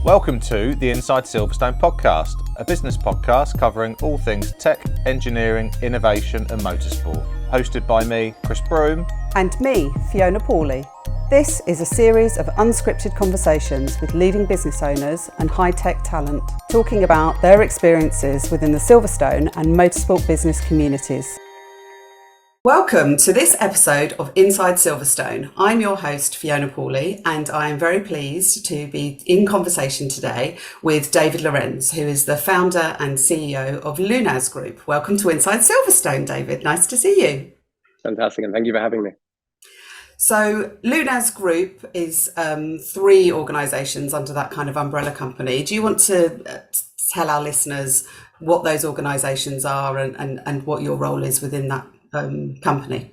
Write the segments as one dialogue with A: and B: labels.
A: Welcome to the Inside Silverstone podcast, a business podcast covering all things tech, engineering, innovation and motorsport. Hosted by me, Chris Broome.
B: And me, Fiona Pawley. This is a series of unscripted conversations with leading business owners and high-tech talent, talking about their experiences within the Silverstone and motorsport business communities. Welcome to this episode of Inside Silverstone. I'm your host, Fiona Pawley, and I am very pleased to be in conversation today with David Lorenz, who is the founder and CEO of Lunaz Group. Welcome to Inside Silverstone, David. Nice to see you.
C: Fantastic, and thank you for having me.
B: So Lunaz Group is three organisations under that kind of umbrella company. Do you want to tell our listeners what those organisations are and what your role is within that company?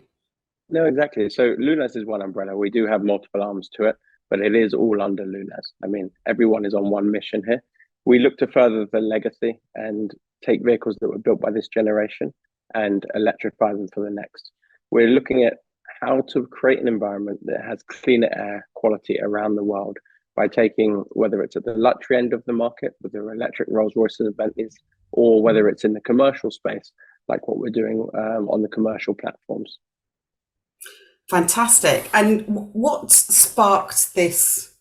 C: No, exactly. So Lunaz is one umbrella. We do have multiple arms to it, but it is all under Lunaz. I mean, everyone is on one mission here. We look to further the legacy and take vehicles that were built by this generation and electrify them for the next. We're looking at how to create an environment that has cleaner air quality around the world by taking, whether it's at the luxury end of the market with the electric Rolls Royces and Bentleys, or whether it's in the commercial space, like what we're doing on the commercial platforms.
B: Fantastic. And what sparked this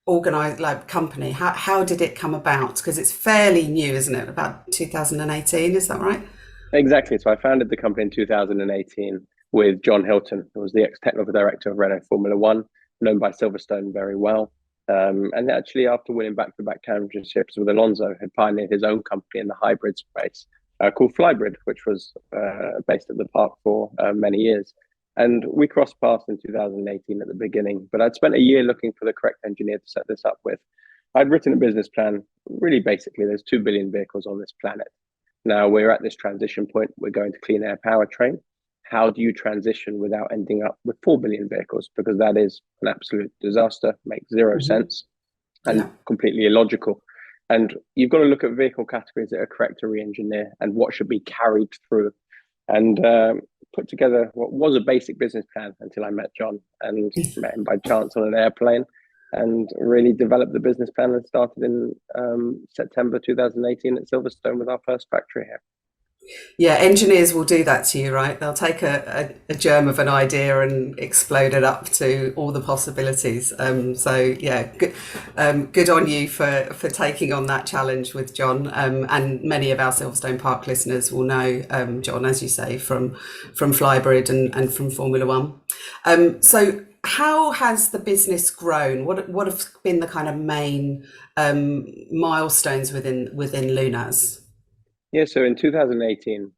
B: organized company? How did it come about? Because it's fairly new, isn't it? About 2018, is that right?
C: Exactly. So I founded the company in 2018 with John Hilton, who was the ex-technical director of Renault Formula One, known by Silverstone very well. And actually, after winning back-to-back championships with Alonso, had pioneered his own company in the hybrid space called Flybrid, which was based at the park for many years. And we crossed paths in 2018 at the beginning, but I'd spent a year looking for the correct engineer to set this up with. I'd written a business plan. Really, basically, there's 2 billion vehicles on this planet. Now we're at this transition point. We're going to clean air powertrain. How do you transition without ending up with 4 billion vehicles? Because that is an absolute disaster, makes zero sense, and completely illogical. And you've got to look at vehicle categories that are correct to re-engineer and what should be carried through, and put together what was a basic business plan until I met John and met him by chance on an airplane, and really developed the business plan and started in September 2018 at Silverstone with our first factory here.
B: Yeah, engineers will do that to you, right? They'll take a germ of an idea and explode it up to all the possibilities. So yeah, good on you for taking on that challenge with John. And many of our Silverstone Park listeners will know John, as you say, from Flybrid and from Formula One. So how has the business grown? What have been the kind of main milestones within Lunaz?
C: Yeah, so in 2018,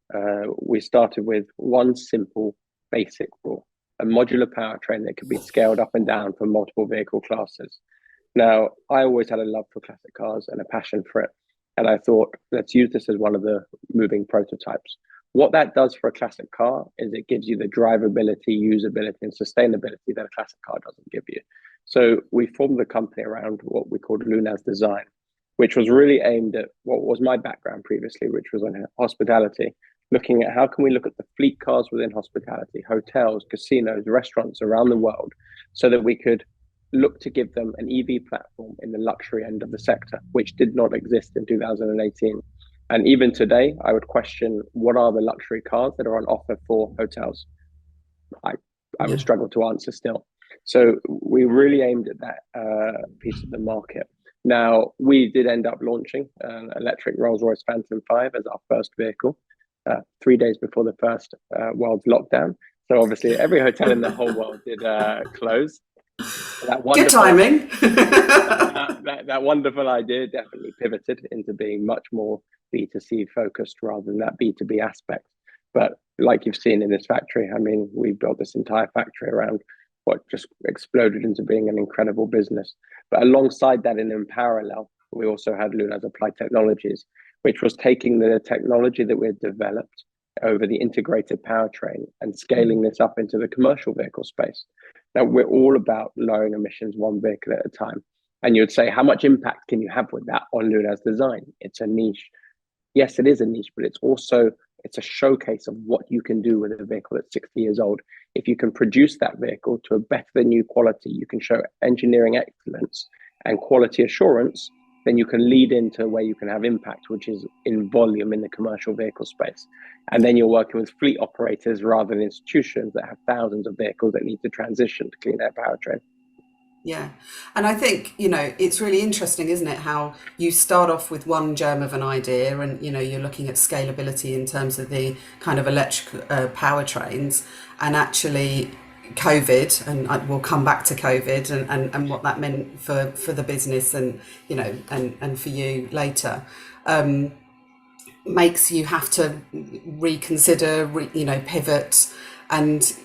C: we started with one simple basic rule, a modular powertrain that could be scaled up and down for multiple vehicle classes. Now, I always had a love for classic cars and a passion for it. And I thought, let's use this as one of the moving prototypes. What that does for a classic car is it gives you the drivability, usability, and sustainability that a classic car doesn't give you. So we formed the company around what we called Lunaz Design, which was really aimed at what was my background previously, which was on hospitality, looking at how can we look at the fleet cars within hospitality, hotels, casinos, restaurants around the world, so that we could look to give them an EV platform in the luxury end of the sector, which did not exist in 2018. And even today, I would question what are the luxury cars that are on offer for hotels? I would struggle to answer still. So we really aimed at that piece of the market. Now, we did end up launching an electric Rolls-Royce Phantom 5 as our first vehicle 3 days before the first world's lockdown. So obviously every hotel in the whole world did close.
B: Good timing.
C: that wonderful idea definitely pivoted into being much more B2C focused rather than that B2B aspect. But like you've seen in this factory, I mean, we built this entire factory around what just exploded into being an incredible business. But alongside that and in parallel, we also had Lunaz Applied Technologies, which was taking the technology that we had developed over the integrated powertrain and scaling this up into the commercial vehicle space. Now, we're all about lowering emissions one vehicle at a time. And you'd say, how much impact can you have with that on Lunaz Design? It's a niche. Yes, it is a niche, but it's a showcase of what you can do with a vehicle that's 60 years old. If you can produce that vehicle to a better than new quality, you can show engineering excellence and quality assurance then you can lead into where you can have impact, which is in volume in the commercial vehicle space. And then you're working with fleet operators rather than institutions that have thousands of vehicles that need to transition to clean air powertrain.
B: Yeah. And I think, it's really interesting, isn't it, how you start off with one germ of an idea and, you're looking at scalability in terms of the kind of electric powertrains, and actually COVID, and we'll come back to COVID and what that meant for the business and, and for you later, makes you have to reconsider, pivot. And,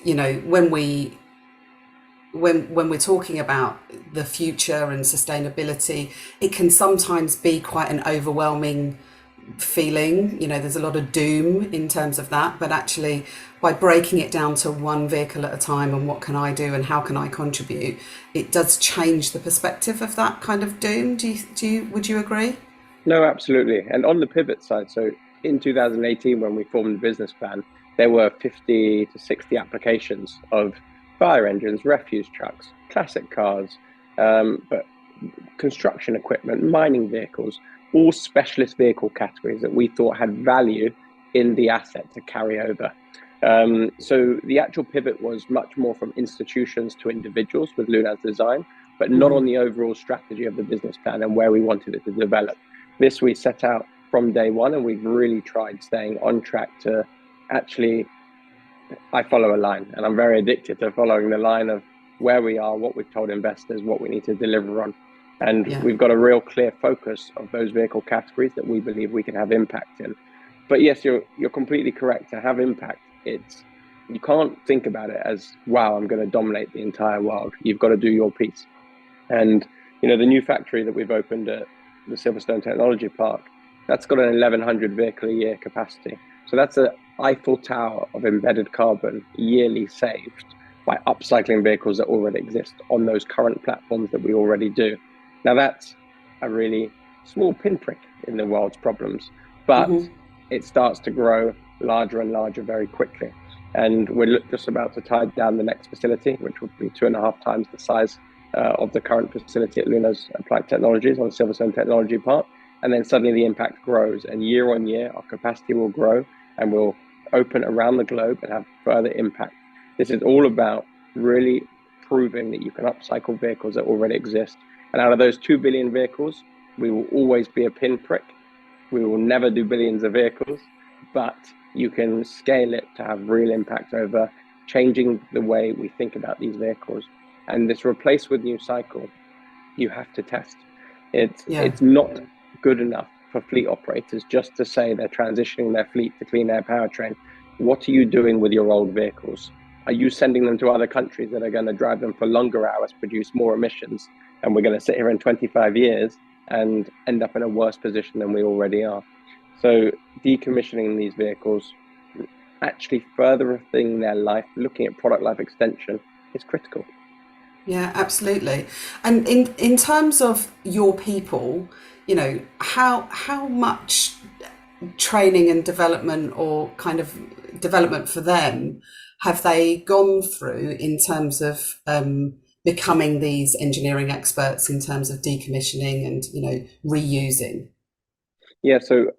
B: when we're talking about the future and sustainability, it can sometimes be quite an overwhelming feeling. There's a lot of doom in terms of that, but actually by breaking it down to one vehicle at a time and what can I do and how can I contribute, it does change the perspective of that kind of doom. Would you agree?
C: No, absolutely. And on the pivot side, so in 2018, when we formed the business plan, there were 50 to 60 applications of fire engines, refuse trucks, classic cars, but construction equipment, mining vehicles, all specialist vehicle categories that we thought had value in the asset to carry over. So the actual pivot was much more from institutions to individuals with Lunaz Design, but not on the overall strategy of the business plan and where we wanted it to develop. This we set out from day one, and we've really tried staying on track to actually, I follow a line, and I'm very addicted to following the line of where we are, what we've told investors, what we need to deliver on. And we've got a real clear focus of those vehicle categories that we believe we can have impact in. But yes, you're completely correct. To have impact, you can't think about it as, wow, I'm going to dominate the entire world. You've got to do your piece. And the new factory that we've opened at the Silverstone Technology Park, that's got an 1,100 vehicle a year capacity. So that's an Eiffel Tower of embedded carbon yearly saved by upcycling vehicles that already exist on those current platforms that we already do. Now that's a really small pinprick in the world's problems, but it starts to grow larger and larger very quickly. And we're just about to tie down the next facility, which will be 2.5 times the size of the current facility at Lunaz Applied Technologies on Silverstone Technology Park. And then suddenly the impact grows, and year on year, our capacity will grow and will open around the globe and have further impact. This is all about really proving that you can upcycle vehicles that already exist. And out of those 2 billion vehicles, we will always be a pinprick. We will never do billions of vehicles, but you can scale it to have real impact over changing the way we think about these vehicles. And this replace with new cycle, you have to test. It's not good enough for fleet operators just to say they're transitioning their fleet to clean air powertrain. What are you doing with your old vehicles? Are you sending them to other countries that are going to drive them for longer hours, produce more emissions, and we're going to sit here in 25 years and end up in a worse position than we already are? So decommissioning these vehicles, actually furthering their life, looking at product life extension is critical.
B: Yeah, absolutely. And in terms of your people, how much training and development, or kind of development for them, have they gone through in terms of becoming these engineering experts in terms of decommissioning and reusing?
C: Yeah, so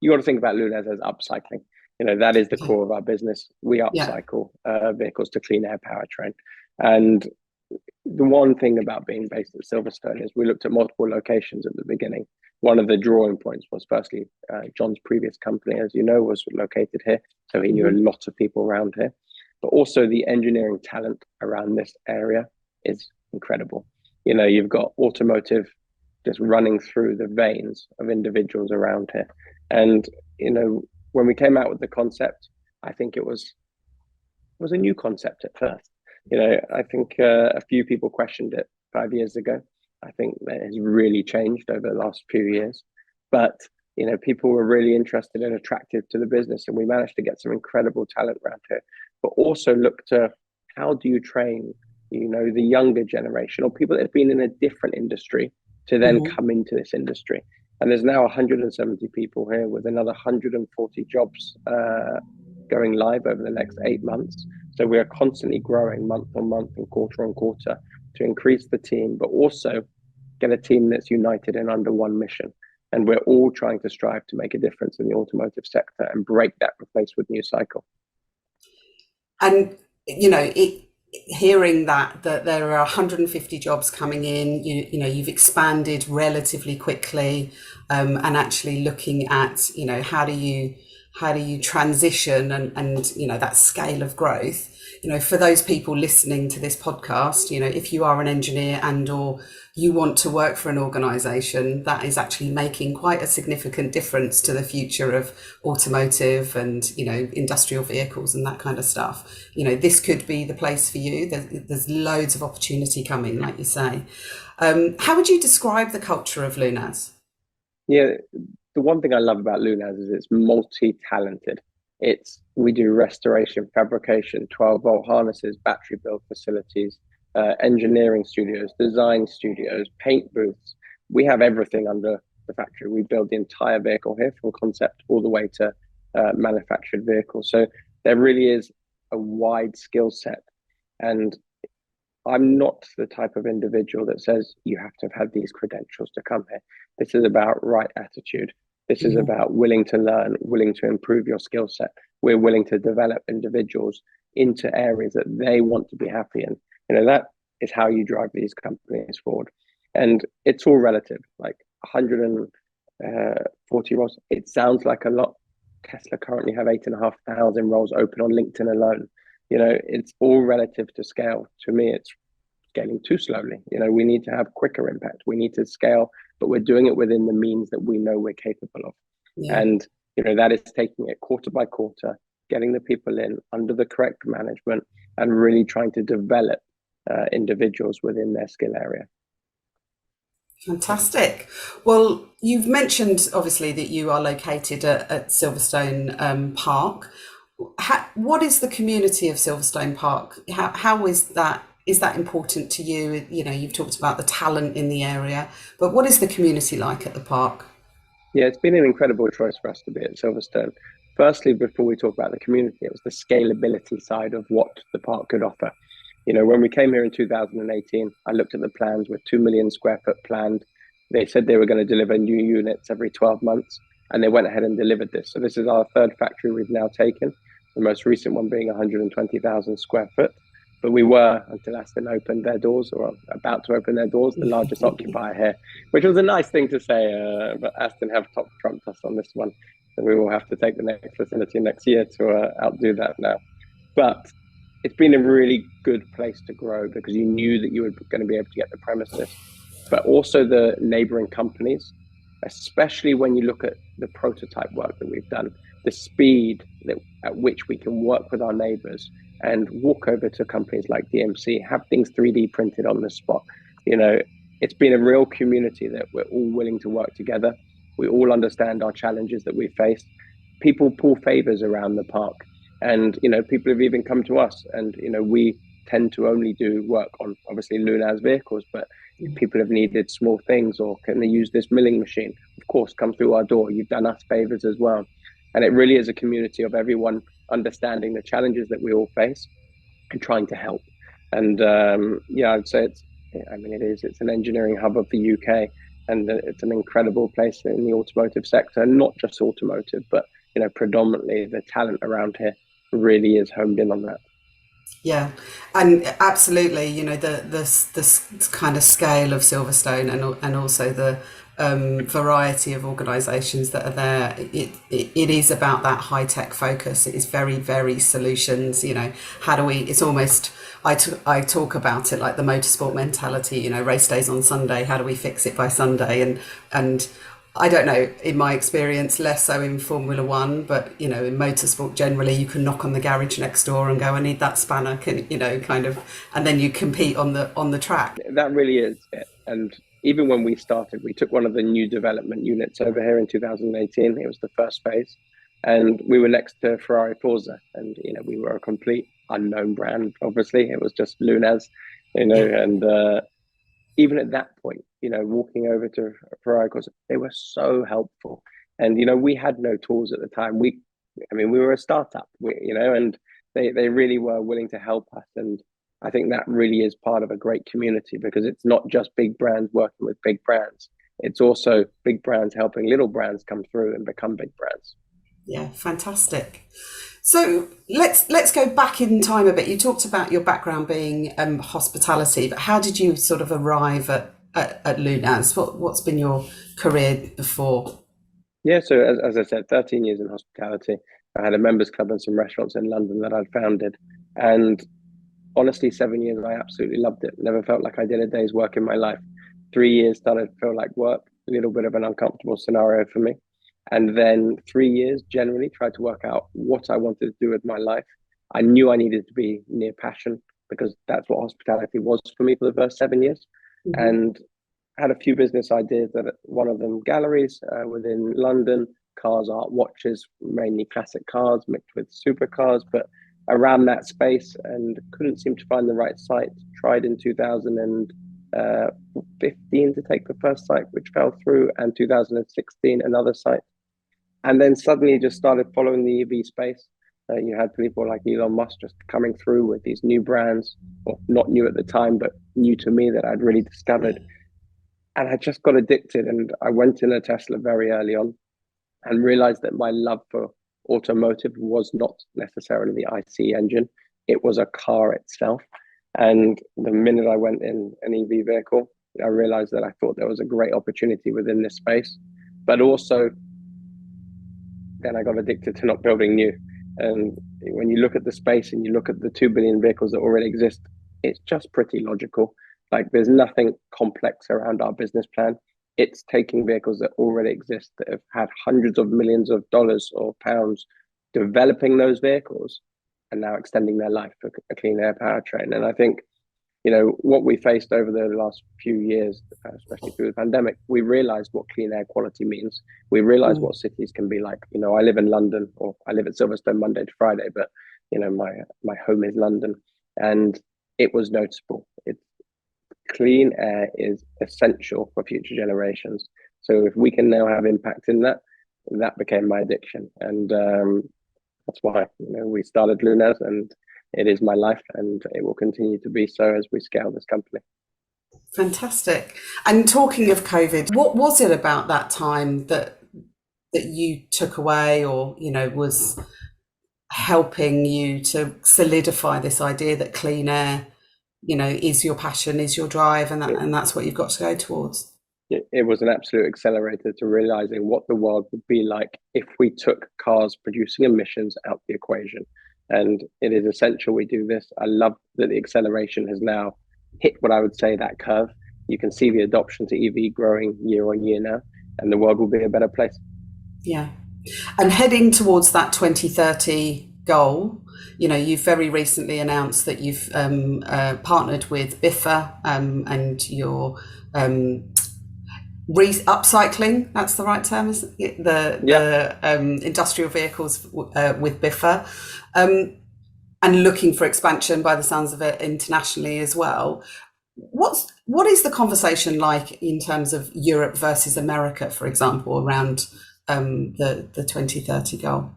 C: you got to think about Lunaz as upcycling. That is the core of our business. We upcycle vehicles to clean air powertrain. And the one thing about being based at Silverstone is we looked at multiple locations at the beginning. One of the drawing points was, firstly, John's previous company, as you know, was located here. So he knew a lot of people around here. But also the engineering talent around this area is incredible. You've got automotive just running through the veins of individuals around here. And, when we came out with the concept, I think it was a new concept at first. I think a few people questioned it 5 years ago. I think that has really changed over the last few years. But, people were really interested and attracted to the business, and we managed to get some incredible talent around here. But also look to how do you train, the younger generation or people that have been in a different industry to then come into this industry. And there's now 170 people here with another 140 jobs going live over the next 8 months. So we are constantly growing month on month and quarter on quarter to increase the team, but also get a team that's united and under one mission. And we're all trying to strive to make a difference in the automotive sector and break that replace with new cycle.
B: And, hearing that there are 150 jobs coming in, you've expanded relatively quickly, and actually looking at, how do you transition and that scale of growth. For those people listening to this podcast, if you are an engineer and or you want to work for an organization that is actually making quite a significant difference to the future of automotive and, industrial vehicles and that kind of stuff, this could be the place for you. There's loads of opportunity coming, like you say. How would you describe the culture of Lunaz?
C: Yeah, the one thing I love about Lunaz is it's multi-talented. We do restoration, fabrication, 12-volt harnesses, battery build facilities, engineering studios, design studios, paint booths. We have everything under the factory. We build the entire vehicle here from concept all the way to manufactured vehicles. So there really is a wide skill set. And I'm not the type of individual that says you have to have had these credentials to come here. This is about right attitude. This is about willing to learn, willing to improve your skill set. We're willing to develop individuals into areas that they want to be happy in. That is how you drive these companies forward. And it's all relative, like 140 roles. It sounds like a lot. Tesla currently have 8,500 roles open on LinkedIn alone. It's all relative to scale. To me, it's scaling too slowly. We need to have quicker impact. We need to scale, but we're doing it within the means that we know we're capable of. Yeah. And, that is taking it quarter by quarter, getting the people in under the correct management and really trying to develop individuals within their skill area.
B: Fantastic. Well, you've mentioned obviously that you are located at Silverstone Park. What is the community of Silverstone Park? How is that? Is that important to you? You've talked about the talent in the area, but what is the community like at the park?
C: Yeah, it's been an incredible choice for us to be at Silverstone. Firstly, before we talk about the community, it was the scalability side of what the park could offer. When we came here in 2018, I looked at the plans with 2 million square foot planned. They said they were going to deliver new units every 12 months, and they went ahead and delivered this. So this is our third factory we've now taken, the most recent one being 120,000 square foot. But we were, until Aston opened their doors, or about to open their doors, the largest occupier here, which was a nice thing to say, but Aston have top trumped us on this one. So we will have to take the next facility next year to outdo that now. But it's been a really good place to grow because you knew that you were going to be able to get the premises, but also the neighboring companies, especially when you look at the prototype work that we've done, the speed at which we can work with our neighbors and walk over to companies like DMC, have things 3D printed on the spot. It's been a real community that we're all willing to work together. We all understand our challenges that we face. People pull favors around the park, and people have even come to us, and we tend to only do work on obviously Lunaz vehicles, but people have needed small things, or can they use this milling machine? Of course, come through our door. You've done us favors as well. And it really is a community of everyone understanding the challenges that we all face and trying to help. And I'd say it's an engineering hub of the UK, and it's an incredible place in the automotive sector, and not just automotive, but predominantly the talent around here really is homed in on that.
B: Yeah, and absolutely, the kind of scale of Silverstone and also the variety of organisations that are there. It is about that high tech focus. It is very, very solutions. How do we? It's almost I talk about it like the motorsport mentality. Race days on Sunday. How do we fix it by Sunday? And I don't know, in my experience, less so in Formula One, but, in motorsport generally, you can knock on the garage next door and go, I need that spanner, and then you compete on the track.
C: That really is it. And even when we started, we took one of the new development units over here in 2018. It was the first phase. And we were next to Ferrari Forza. And, we were a complete unknown brand, obviously. It was just Lunaz, and even at that point, walking over to Ferrari, because they were so helpful. And, we had no tools at the time. We were a startup, and they really were willing to help us. And I think that really is part of a great community, because it's not just big brands working with big brands. It's also big brands helping little brands come through and become big brands.
B: Yeah, fantastic. So let's go back in time a bit. You talked about your background being hospitality, but how did you sort of arrive at Lunaz? What's been your career before?
C: Yeah, so as I said, 13 years in hospitality. I had a members club and some restaurants in London that I'd founded. And honestly, 7 years, I absolutely loved it. Never felt like I did a day's work in my life. 3 years started to feel like work, a little bit of an uncomfortable scenario for me. And then 3 years generally tried to work out what I wanted to do with my life. I knew I needed to be near passion, because that's what hospitality was for me for the first 7 years.
B: Mm-hmm.
C: And had a few business ideas, that one of them galleries within London, cars, art, watches, mainly classic cars mixed with supercars, but around that space, and couldn't seem to find the right site. Tried in 2015 to take the first site, which fell through, and 2016 another site. And then suddenly just started following the EV space. You had people like Elon Musk just coming through with these new brands, or not new at the time, but new to me, that I'd really discovered. And I just got addicted, and I went in a Tesla very early on and realized that my love for automotive was not necessarily the IC engine. It was a car itself. And the minute I went in an EV vehicle, I realized that I thought there was a great opportunity within this space. But also, then I got addicted to not building new. And when you look at the space and you look at the 2 billion vehicles that already exist, it's just pretty logical. Like, there's nothing complex around our business plan. It's taking vehicles that already exist, that have had hundreds of millions of dollars or pounds developing those vehicles, and now extending their life for a clean air powertrain. And I think, what we faced over the last few years, especially through the pandemic, we realized what clean air quality means. We realized what cities can be like. I live in London, or I live at Silverstone Monday to Friday, but my home is London, and it was noticeable. Clean air is essential for future generations. So if we can now have impact in that, that became my addiction. And that's why we started Lunaz, and it is my life, and it will continue to be so as we scale this company.
B: Fantastic. And talking of COVID, what was it about that time that you took away, or was helping you to solidify this idea that clean air is your passion, is your drive, and that's what you've got to go towards?
C: It was an absolute accelerator to realizing what the world would be like if we took cars producing emissions out the equation. And it is essential we do this. I love that the acceleration has now hit what I would say that curve. You can see the adoption to EV growing year on year now, and the world will be a better place.
B: Yeah. And heading towards that 2030 goal, you've very recently announced that you've partnered with Biffa, and you're upcycling, that's the right term, isn't it? The industrial vehicles with Biffa, and looking for expansion, by the sounds of it, internationally as well. What is the conversation like in terms of Europe versus America, for example, around the 2030 goal?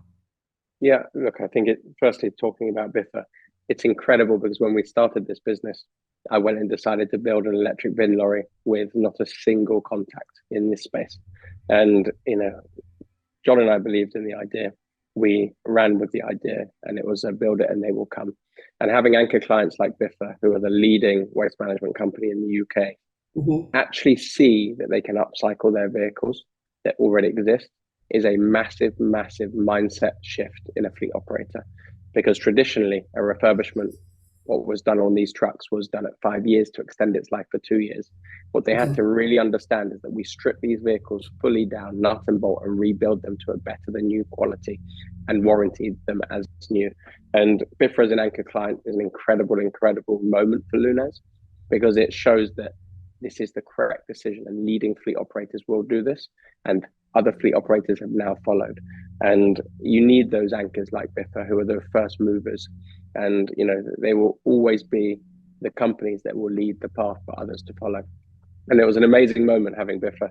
C: Yeah, look, I think firstly, talking about Biffa, it's incredible, because when we started this business, I went and decided to build an electric bin lorry with not a single contact in this space. And, John and I believed in the idea. We ran with the idea, and it was a build it and they will come. And having anchor clients like Biffa, who are the leading waste management company in the UK, actually see that they can upcycle their vehicles that already exist, is a massive, massive mindset shift in a fleet operator. Because traditionally, a refurbishment, what was done on these trucks, was done at 5 years to extend its life for 2 years. What they had to really understand is that we strip these vehicles fully down, nut and bolt, and rebuild them to a better than new quality, and warranty them as new. And Biffa as an anchor client is an incredible, incredible moment for Lunaz, because it shows that this is the correct decision, and leading fleet operators will do this, and other fleet operators have now followed. And you need those anchors like Biffa, who are the first movers, and they will always be the companies that will lead the path for others to follow. And it was an amazing moment having Biffa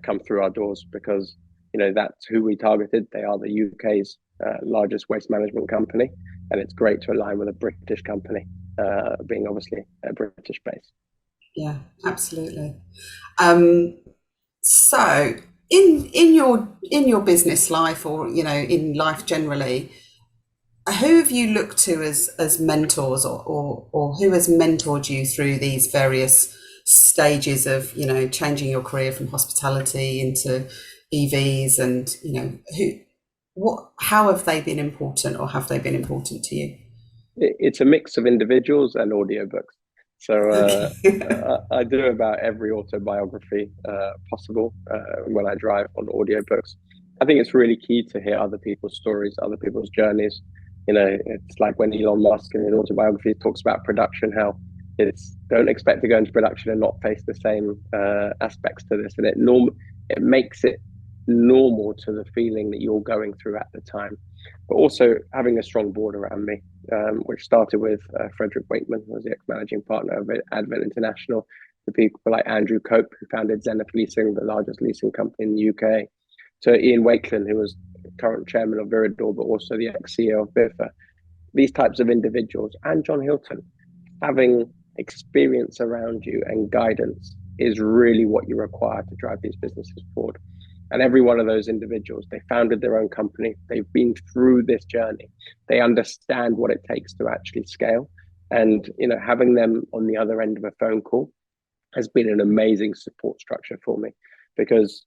C: come through our doors, because that's who we targeted. They are the UK's largest waste management company, and it's great to align with a British company being obviously a British base.
B: Yeah, absolutely. So in your business life, or in life generally, who have you looked to as mentors, or who has mentored you through these various stages of changing your career from hospitality into EVs, and how have they been important, or have they been important to you?
C: It's a mix of individuals and audiobooks. So
B: Okay.
C: I do about every autobiography possible when I drive on audiobooks. I think it's really key to hear other people's stories, other people's journeys. It's like when Elon Musk in his autobiography talks about production, how it's don't expect to go into production and not face the same aspects to this, and it makes it normal to the feeling that you're going through at the time. But also having a strong board around me, which started with Frederick Wakeman, who was the ex-managing partner of Advent International, to people like Andrew Cope, who founded Zenith Leasing, the largest leasing company in the UK, to Ian Wakeland, who was current chairman of Viridor, but also the ex-CEO of Biffa. These types of individuals, and John Hilton, having experience around you and guidance is really what you require to drive these businesses forward. And every one of those individuals, they founded their own company. They've been through this journey. They understand what it takes to actually scale. And, having them on the other end of a phone call has been an amazing support structure for me, because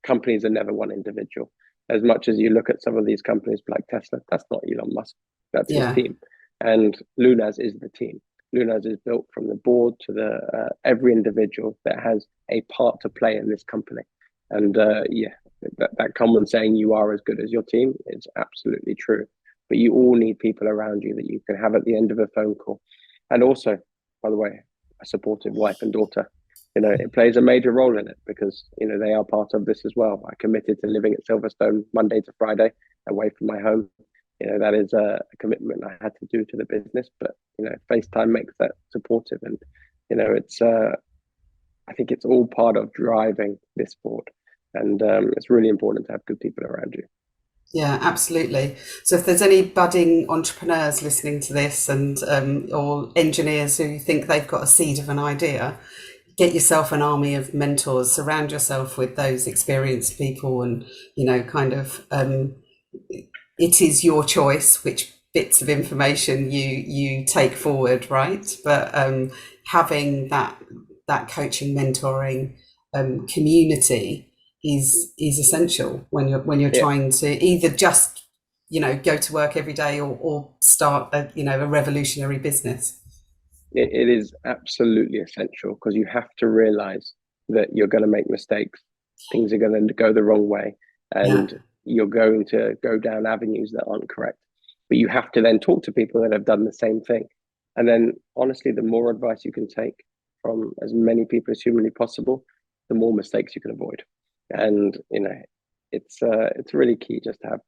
C: companies are never one individual. As much as you look at some of these companies like Tesla, that's not Elon Musk, that's his team. And Lunaz is the team. Lunaz is built from the board to the every individual that has a part to play in this company. And that common saying, you are as good as your team, is absolutely true. But you all need people around you that you can have at the end of a phone call. And also, by the way, a supportive wife and daughter. It plays a major role in it, because, they are part of this as well. I committed to living at Silverstone Monday to Friday away from my home. That is a commitment I had to do to the business, but, FaceTime makes that supportive. And, I think it's all part of driving this forward. And it's really important to have good people around you.
B: Yeah, absolutely. So if there's any budding entrepreneurs listening to this, and or engineers who think they've got a seed of an idea, get yourself an army of mentors, surround yourself with those experienced people, and it is your choice which bits of information you take forward, right? But having that coaching, mentoring community is essential when you're trying to either just go to work every day, or start a revolutionary business.
C: It is absolutely essential, because you have to realize that you're going to make mistakes. Things are going to go the wrong way, and you're going to go down avenues that aren't correct. But you have to then talk to people that have done the same thing. And then, honestly, the more advice you can take from as many people as humanly possible, the more mistakes you can avoid. And it's really key just to have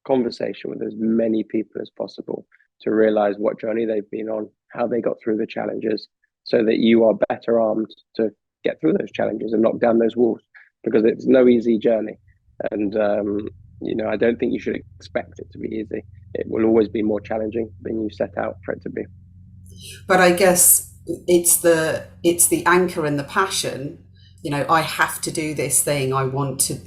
C: conversation with as many people as possible, to realize what journey they've been on, how they got through the challenges, so that you are better armed to get through those challenges and knock down those walls, because it's no easy journey. And I don't think you should expect it to be easy. It will always be more challenging than you set out for it to be.
B: But I guess it's the anchor and the passion. I have to do this thing. I want to,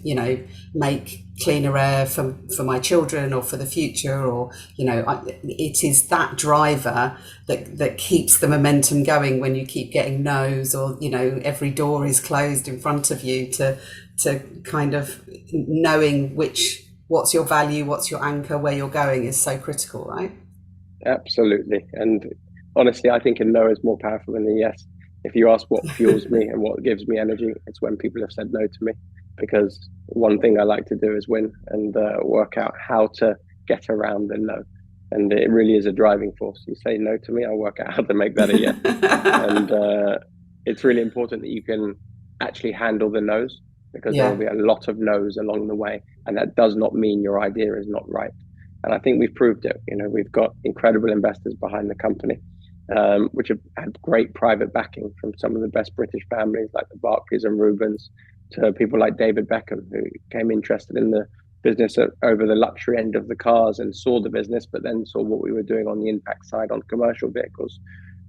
B: make cleaner air for my children, or for the future, or, it is that driver that keeps the momentum going when you keep getting no's, or, every door is closed in front of you, to kind of knowing what's your value, what's your anchor, where you're going is so critical, right?
C: Absolutely. And honestly, I think a no is more powerful than a yes. If you ask what fuels me and what gives me energy, it's when people have said no to me. Because one thing I like to do is win, and work out how to get around the no. And it really is a driving force. You say no to me, I'll work out how to make that a yes. And it's really important that you can actually handle the no's, because there will be a lot of no's along the way. And that does not mean your idea is not right. And I think we've proved it. We've got incredible investors behind the company, which have had great private backing from some of the best British families, like the Barclays and Rubens, to people like David Beckham, who became interested in the business over the luxury end of the cars and saw the business, but then saw what we were doing on the impact side on commercial vehicles.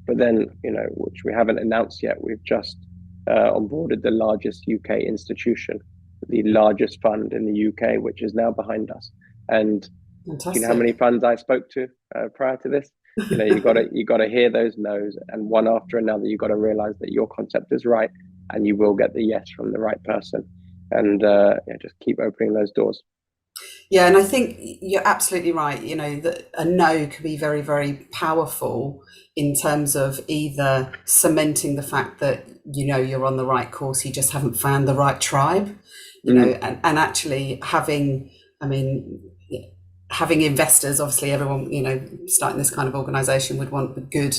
C: But then, which we haven't announced yet, we've just onboarded the largest UK institution, the largest fund in the UK, which is now behind us. And
B: Fantastic.
C: do you know how many funds I spoke to prior to this? You got to hear those no's, and one after another, you got to realize that your concept is right, and you will get the yes from the right person. And just keep opening those doors.
B: Yeah, and I think you're absolutely right. That a no can be very, very powerful in terms of either cementing the fact that you're on the right course, you just haven't found the right tribe, and actually having investors. Obviously, everyone starting this kind of organization would want good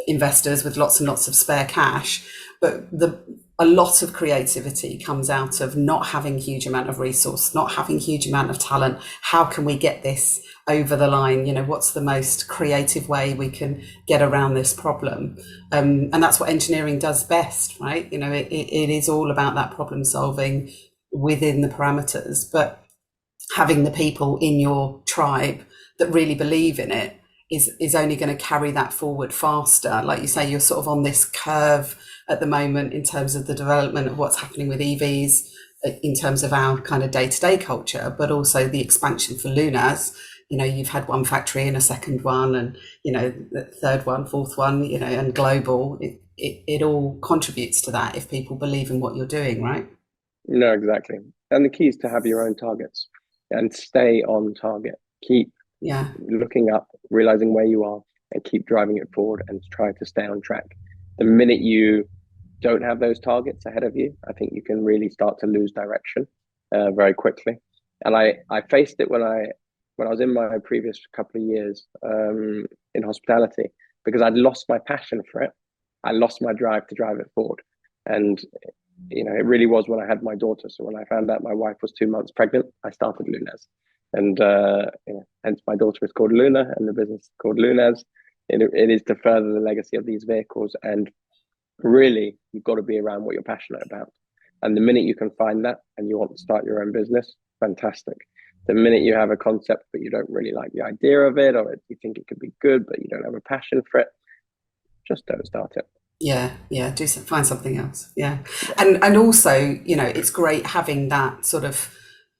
B: investors with lots and lots of spare cash, but a lot of creativity comes out of not having a huge amount of resource, not having a huge amount of talent. How can we get this over the line? What's the most creative way we can get around this problem? And that's what engineering does best, right? It is all about that problem solving within the parameters, but having the people in your tribe that really believe in it is only going to carry that forward faster. Like you say, you're sort of on this curve at the moment in terms of the development of what's happening with EVs in terms of our kind of day-to-day culture, but also the expansion for Lunaz. You've had one factory and a second one, and the third one, fourth one, and global. It all contributes to that if people believe in what you're doing, right?
C: No, exactly. And the key is to have your own targets and stay on target. Keep looking up, realizing where you are, and keep driving it forward and try to stay on track. The minute you don't have those targets ahead of you, I think you can really start to lose direction very quickly. And I faced it when I was in my previous couple of years in hospitality, because I'd lost my passion for it. I lost my drive to drive it forward. And it really was when I had my daughter. So when I found out my wife was 2 months pregnant, I started Lunaz. And hence my daughter is called Luna and the business is called Lunaz. It is to further the legacy of these vehicles. And really, you've got to be around what you're passionate about. And the minute you can find that and you want to start your own business, fantastic. The minute you have a concept but you don't really like the idea of it, or you think it could be good but you don't have a passion for it, just don't start it.
B: Yeah, find something else. Yeah. And also, it's great having that sort of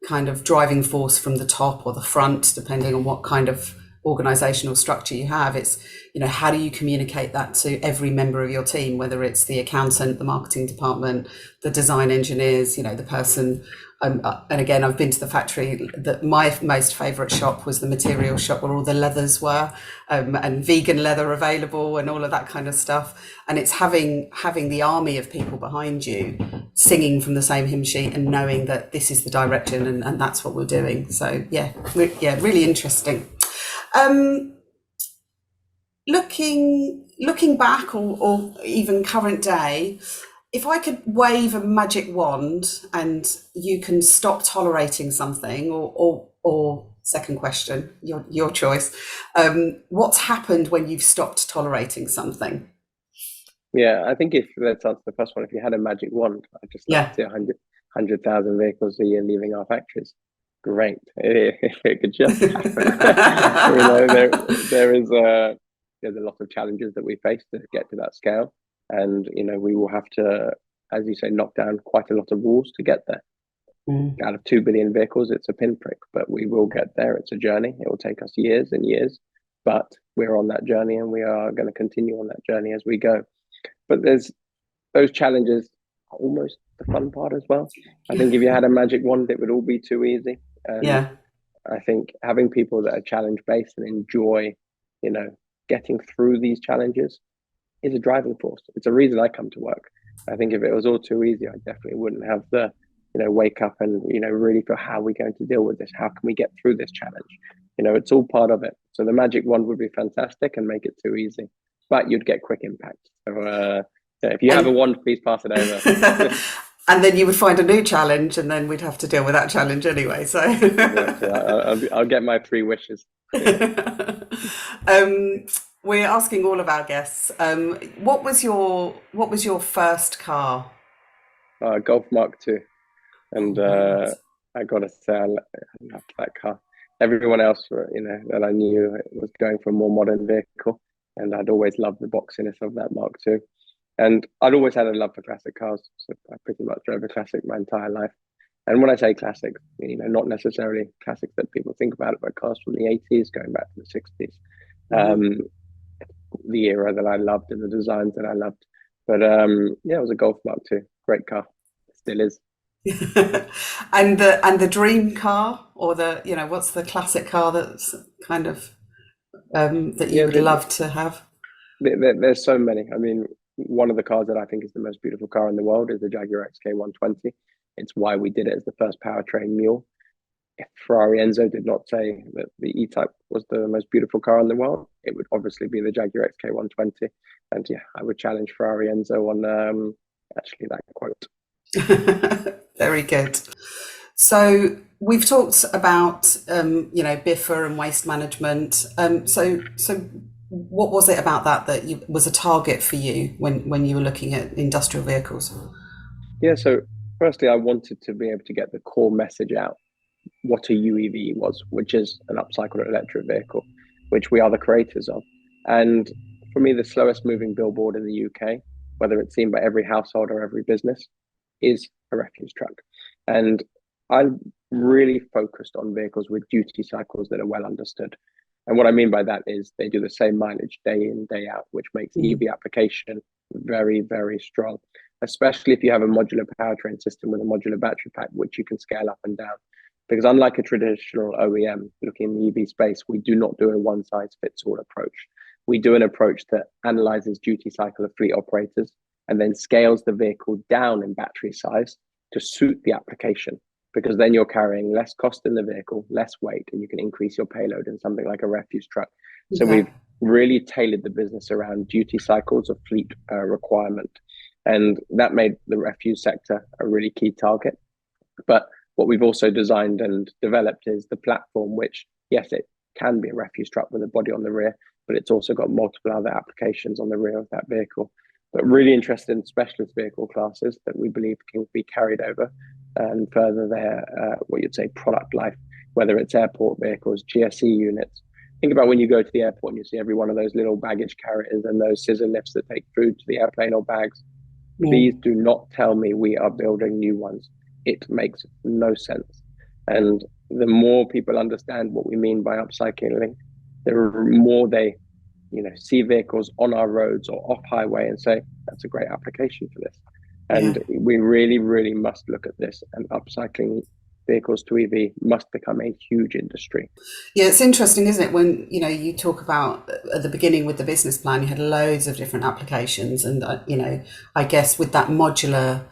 B: kind of driving force from the top or the front, depending on what kind of organizational structure you have. It's, how do you communicate that to every member of your team, whether it's the accountant, the marketing department, the design engineers, the person. And again, I've been to the factory. My most favourite shop was the material shop where all the leathers were, and vegan leather available and all of that kind of stuff. And it's having the army of people behind you singing from the same hymn sheet and knowing that this is the direction and that's what we're doing. So really interesting. Looking back or even current day, if I could wave a magic wand and you can stop tolerating something, or second question, your choice, what's happened when you've stopped tolerating something?
C: Yeah, I think let's answer the first one. If you had a magic wand, I just like to see 100,000 vehicles a year leaving our factories. Great, if it could just happen. There's a lot of challenges that we face to get to that scale. And, we will have to, as you say, knock down quite a lot of walls to get there. Out of 2 billion vehicles, it's a pinprick, but we will get there. It's a journey. It will take us years and years, but we're on that journey and we are going to continue on that journey as we go. But there's those challenges, almost the fun part as well. I think if you had a magic wand, it would all be too easy. I think having people that are challenge-based and enjoy, getting through these challenges is a driving force. It's a reason I come to work. I think if it was all too easy, I definitely wouldn't have the, wake up and, really feel, how are we going to deal with this? How can we get through this challenge? It's all part of it. So the magic wand would be fantastic and make it too easy, but you'd get quick impact. So if you have a wand, please pass it over.
B: And then you would find a new challenge and then we'd have to deal with that challenge anyway. So
C: I'll get my 3 wishes.
B: We're asking all of our guests, what was your first car?
C: Golf Mark II, and I gotta say, I loved that car. Everyone else, that I knew was going for a more modern vehicle, and I'd always loved the boxiness of that Mark II. And I'd always had a love for classic cars, so I pretty much drove a classic my entire life. And when I say classics, not necessarily classics that people think about, but cars from the 80s going back to the 60s.
B: Mhm.
C: Um, the era that I loved and the designs that I loved. But yeah, it was a Golf Mark II. Great car. Still is.
B: And the dream car, or what's the classic car that's kind of that you
C: Yeah,
B: would love to have?
C: there's so many. I mean, one of the cars that I think is the most beautiful car in the world is the Jaguar XK140. It's why we did it as the first powertrain mule. If Ferrari Enzo did not say that the E-Type was the most beautiful car in the world, it would obviously be the Jaguar XK120. And yeah, I would challenge Ferrari Enzo on actually that quote.
B: Very good. So we've talked about Biffa and waste management. So what was it about that was a target for you when you were looking at industrial vehicles?
C: Yeah, so firstly, I wanted to be able to get the core message out what a UEV was, which is an upcycled electric vehicle, which we are the creators of. And for me, the slowest moving billboard in the UK, whether it's seen by every household or every business, is a refuse truck. And I really focused on vehicles with duty cycles that are well understood. And what I mean by that is they do the same mileage day in, day out, which makes EV application very, very strong, especially if you have a modular powertrain system with a modular battery pack, which you can scale up and down. Because unlike a traditional OEM looking in the EV space, we do not do a one size fits all approach. We do an approach that analyzes duty cycle of fleet operators and then scales the vehicle down in battery size to suit the application. Because then you're carrying less cost in the vehicle, less weight, and you can increase your payload in something like a refuse truck. So
B: Okay.
C: we've really tailored the business around duty cycles of fleet requirement. And that made the refuse sector a really key target. But what we've also designed and developed is the platform, which, yes, it can be a refuse truck with a body on the rear, but it's also got multiple other applications on the rear of that vehicle. But really interested in specialist vehicle classes that we believe can be carried over and further their, what you'd say, product life, whether it's airport vehicles, GSE units. Think about when you go to the airport and you see every one of those little baggage carriers and those scissor lifts that take food to the airplane or bags. Please do not tell me we are building new ones. It makes no sense. And the more people understand what we mean by upcycling, the more they, see vehicles on our roads or off highway and say, that's a great application for this.
B: Yeah.
C: And we really, really must look at this, and upcycling vehicles to EV must become a huge industry.
B: Yeah, it's interesting, isn't it? When you talk about at the beginning with the business plan, you had loads of different applications, and I guess with that modular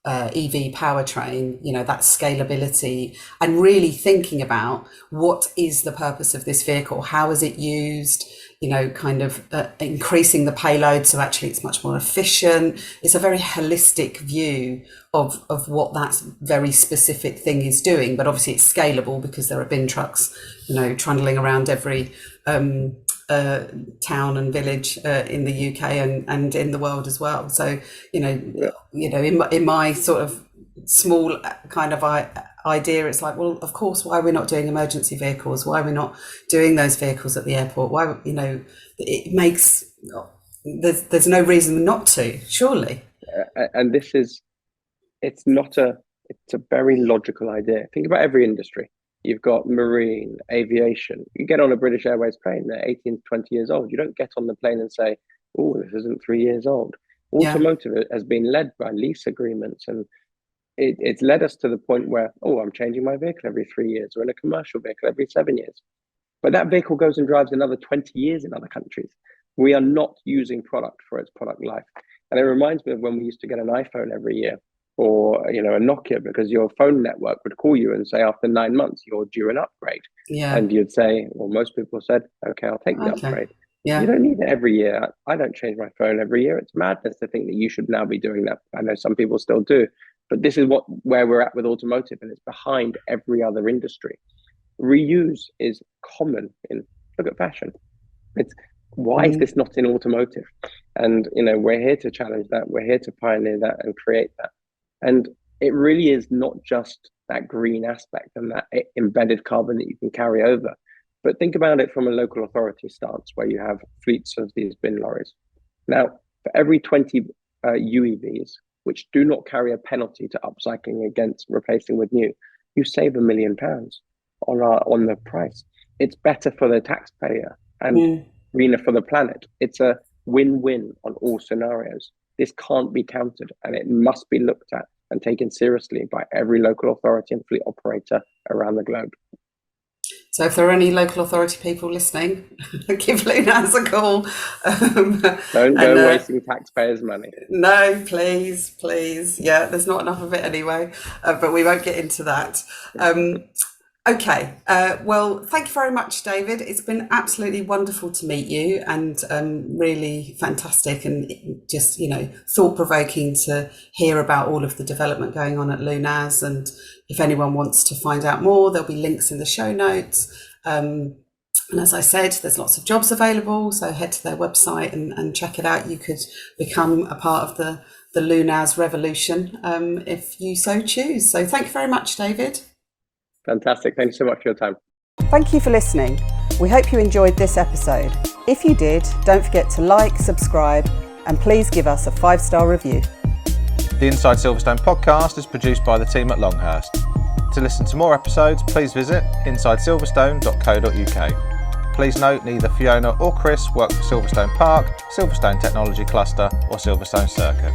B: EV powertrain, that scalability, and really thinking about what is the purpose of this vehicle, how is it used, kind of increasing the payload so actually it's much more efficient. It's a very holistic view of what that very specific thing is doing, but obviously it's scalable because there are bin trucks, trundling around every town and village in the UK and in the world as well. So in my sort of small kind of idea, it's like, well, of course, why are we not doing emergency vehicles? Why are we not doing those vehicles at the airport? Why, it makes there's no reason not to, surely.
C: And it's not it's a very logical idea. Think about every industry. You've got marine, aviation. You get on a British Airways plane, they're 18 to 20 years old. You don't get on the plane and say, oh, this isn't 3 years old.
B: Yeah,
C: Automotive has been led by lease agreements, and it's led us to the point where, oh, I'm changing my vehicle every 3 years, or in a commercial vehicle every 7 years. But that vehicle goes and drives another 20 years in other countries. We are not using product for its product life. And it reminds me of when we used to get an iPhone every year, or a Nokia, because your phone network would call you and say after 9 months you're due an upgrade.
B: yeah,
C: And you'd say, well, most people said, okay, I'll take the
B: okay,
C: upgrade. You
B: yeah,
C: don't need it every year. I don't change my phone every year. It's madness to think that you should now be doing that. I know some people still do, but this is where we're at with automotive, and it's behind every other industry. Reuse is common in, look at fashion. It's, why is this not in automotive? And we're here to challenge that. We're here to pioneer that and create that. And it really is not just that green aspect and that embedded carbon that you can carry over. But think about it from a local authority stance where you have fleets of these bin lorries. Now, for every 20 UEVs, which do not carry a penalty to upcycling against replacing with new, you save £1 million on the price. It's better for the taxpayer and greener for the planet. It's a win-win on all scenarios. This can't be countered, and it must be looked at and taken seriously by every local authority and fleet operator around the globe.
B: So if there are any local authority people listening, give Lunaz a call.
C: Don't go wasting taxpayers' money.
B: No, please. Yeah, there's not enough of it anyway, but we won't get into that. Okay, well, thank you very much, David. It's been absolutely wonderful to meet you, and really fantastic and just, thought-provoking to hear about all of the development going on at Lunaz. And if anyone wants to find out more, there'll be links in the show notes. And as I said, there's lots of jobs available, so head to their website and check it out. You could become a part of the Lunaz revolution if you so choose. So thank you very much, David.
C: Fantastic. Thank you so much for your time.
B: Thank you for listening. We hope you enjoyed this episode. If you did, don't forget to like, subscribe, and please give us a 5-star review.
A: The Inside Silverstone podcast is produced by the team at Longhurst. To listen to more episodes, please visit insidesilverstone.co.uk. Please note neither Fiona or Chris work for Silverstone Park, Silverstone Technology Cluster, or Silverstone Circuit.